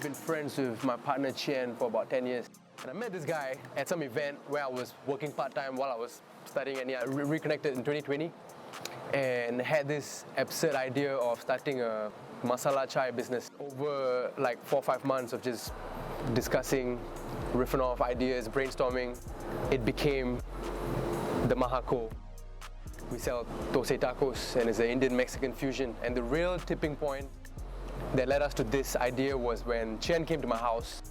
been friends with my partner Chien for about 10 years. And I met this guy at some event where I was working part-time while I was studying, and yeah, reconnected in 2020 and had this absurd idea of starting a masala chai business. Over like 4 or 5 months of just discussing, riffing off ideas, brainstorming, it became the Maha Co. We sell Dosa Tacos, and it's an Indian-Mexican fusion. And the real tipping point that led us to this idea was when Chien came to my house.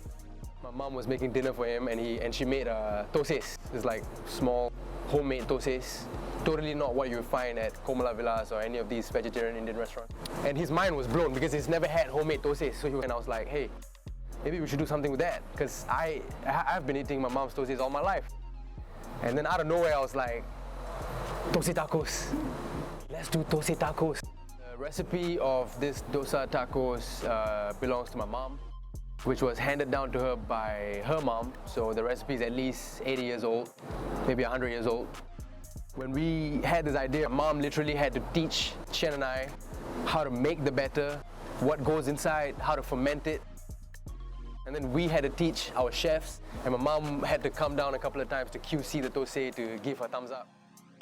My mom was making dinner for him, and she made dosas. It's like small homemade dosas. Totally not what you would find at Komala Villas or any of these vegetarian Indian restaurants. And his mind was blown because he's never had homemade dosas. And I was like, hey, maybe we should do something with that, because I've been eating my mom's dosas all my life. And then out of nowhere, I was like, Dosa Tacos. Let's do Dosa Tacos. The recipe of this Dosa Tacos belongs to my mom, which was handed down to her by her mom. So the recipe is at least 80 years old, maybe 100 years old. When we had this idea, mom literally had to teach Chien and I how to make the batter, what goes inside, how to ferment it. And then we had to teach our chefs, and my mom had to come down a couple of times to QC the dosai to give her thumbs up.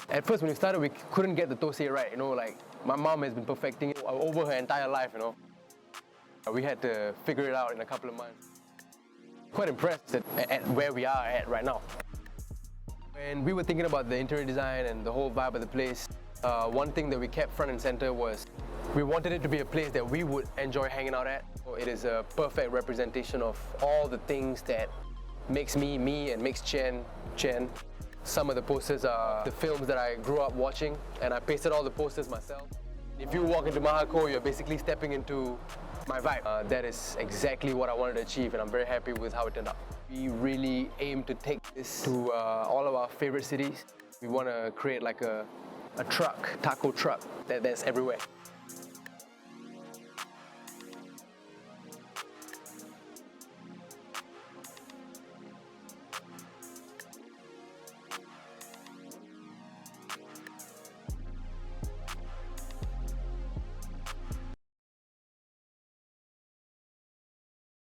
At first when we started, we couldn't get the dosai right, like my mom has been perfecting it over her entire life, We had to figure it out in a couple of months. Quite impressed at where we are at right now. When we were thinking about the interior design and the whole vibe of the place, one thing that we kept front and center was we wanted it to be a place that we would enjoy hanging out at. It is a perfect representation of all the things that makes me and makes Chien. Some of the posters are the films that I grew up watching, and I pasted all the posters myself. If you walk into Maha Co, you're basically stepping into my vibe. That is exactly what I wanted to achieve, and I'm very happy with how it turned out. We really aim to take this to all of our favorite cities. We want to create like a truck, taco truck that's everywhere.